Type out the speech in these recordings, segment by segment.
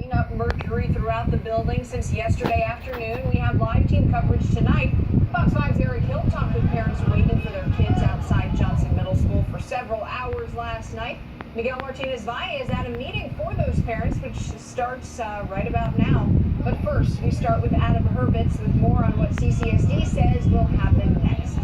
picking up mercury throughout the building since yesterday afternoon. We have live team coverage tonight. Fox 5's Eric Hill talked with parents waiting for their kids outside Johnson Middle School for several hours last night. Miguel Martinez Valle is at a meeting for those parents, which starts right about now. But first, we start with Adam Hurwitz with more on what CCSD says will happen next.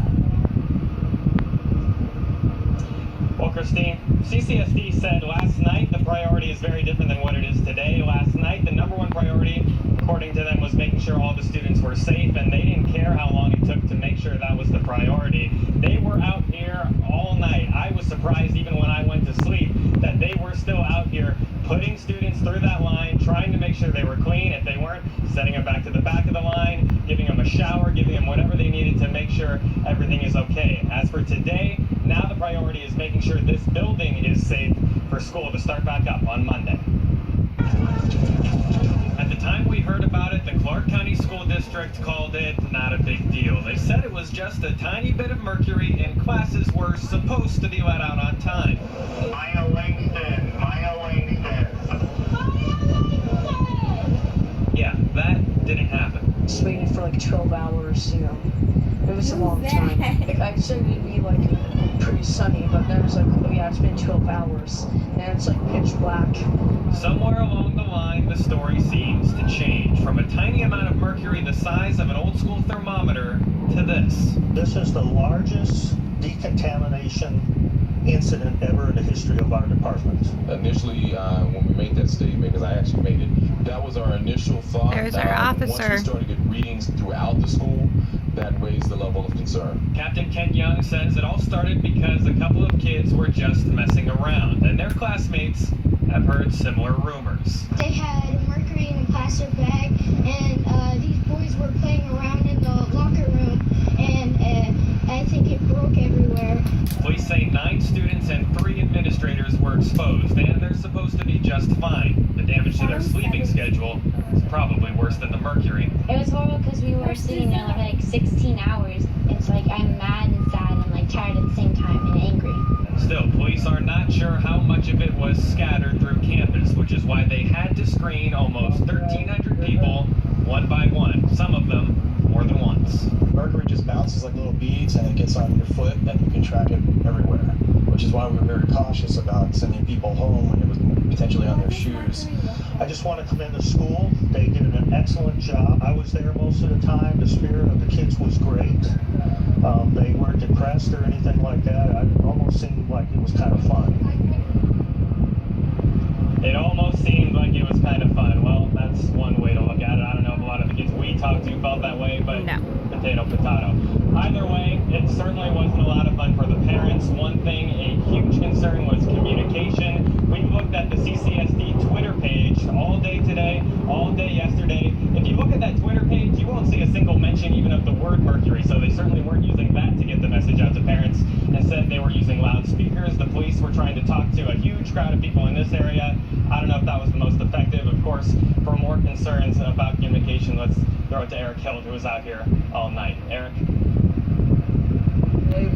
Well, Christine, CCSD said last night the priority is very different than what it is today. Last night, the number one priority, according to them, was making sure all the students were safe, and they didn't care how long it took to make sure that was the priority. They were out here all night. I was surprised even when I went to sleep that they were still out here putting students through that line, trying to make sure they were clean. If they weren't, sending them back to the back of the line, giving them a shower, giving them whatever they needed to make sure everything is okay. As for today, now the priority is making sure this building is safe for school to start back up on Monday. At the time we heard about it, the Clark County School District called it not a big deal. They said it was just a tiny bit of mercury and classes were supposed to be let out on time. Maya Langston. Yeah, that didn't happen. Just waiting for like 12 hours, you know. It was a long time. Like, I said it'd be like pretty sunny, but then it's like, oh yeah, it's been 12 hours. And it's like pitch black. Somewhere along the line, the story seems to change from a tiny amount of mercury the size of an old school thermometer to this. This is the largest decontamination incident ever in the history of our department. Initially, when we made that statement, because I actually made it, that was our initial thought. There's our officer. Once we started to get readings throughout the school, that raised the level of concern. Captain Ken Young says it all started because a couple of kids were just messing around, and their classmates have heard similar rumors. They had mercury in a plastic bag, and these boys were playing around in the locker room, and I think it broke everywhere. Police say 9 students and 3 administrators were exposed, and they're supposed to be just fine. The damage to their sleeping schedule is probably worse than the mercury. It was horrible because we were sitting there like 16 hours. It's like I'm mad and sad and like tired at the same time and angry. Still, police are not sure how much of it was scattered through campus, which is why they had to screen almost 1,300 people one by one, some of them more than once. Mercury just bounces like little beads and it gets on your foot and you can track it everywhere, which is why we were very cautious about sending people home when it was potentially on their shoes. I just want to commend the school. They did an excellent job. I was there most of the time. The spirit of the kids was great. They weren't depressed or anything like that. It almost seemed like it was kind of fun. It almost seemed like it was kind of fun. Well, that's one way to look at it. I don't know if a lot of the kids we talked to felt that way, but no. Potato, potato. Either way, it certainly wasn't a lot of fun for the parents. One thing, a huge concern was communication. We looked at the CCSD Twitter page all day today, all day yesterday. If you look at that Twitter page, you won't see a single mention even of the word mercury, so they certainly weren't using that to get the message out to parents. Instead, they were using loudspeakers. The police were trying to talk to a huge crowd of people in this area. I don't know if that was the most effective. Of course, for more concerns about communication, let's throw it to Eric Hill, who was out here all night. Eric?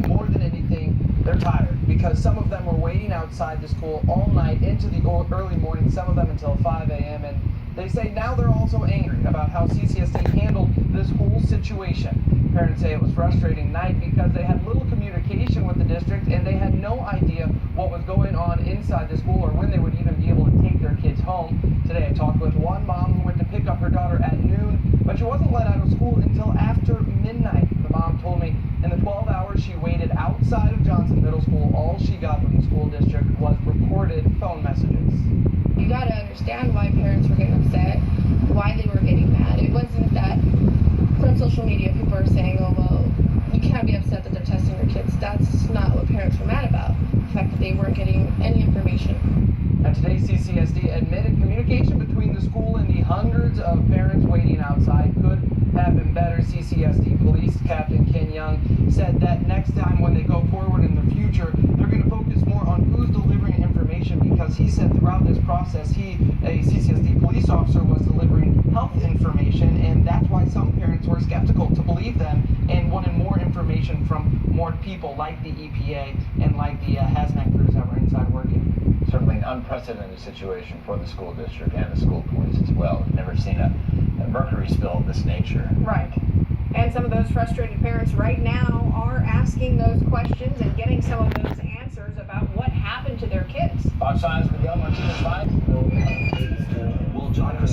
More than anything, they're tired because some of them were waiting outside the school all night into the early morning, some of them until 5 a.m. And they say now they're also angry about how CCSD handled this whole situation. Parents say it was frustrating night because they had little communication with the district and they had no idea what was going on inside the school or when they would even be able to take their kids home. Today I talked with one mom who went to pick up her daughter at noon, but she wasn't let out of school until after midnight. The mom told me in the 12 hours she waited outside of Johnson Middle School, all she got from the school district was recorded phone messages. You gotta understand why parents were getting upset, why they were getting mad. It wasn't that from social media people are saying, oh well, you can't be upset that they're testing your kids. That's not what parents were mad about. The fact that they weren't getting any information. And today CCSD admitted communication between the school and the hundreds of parents waiting outside could have been better. CCSD Police Captain Ken Young said that next time when they go forward in the future, they're going to focus more on who's delivering information because he said throughout this process, a CCSD police officer, was delivering health information, and that's why some parents were skeptical to believe them and wanted more information from more people like the EPA and like the hazmat crews that were inside working. Certainly unprecedented situation for the school district and the school boards as well. I've never seen a mercury spill of this nature. Right. And some of those frustrated parents right now are asking those questions and getting some of those answers about what happened to their kids. Fox Signs, Miguel Martinez, 5. Will John Krasinski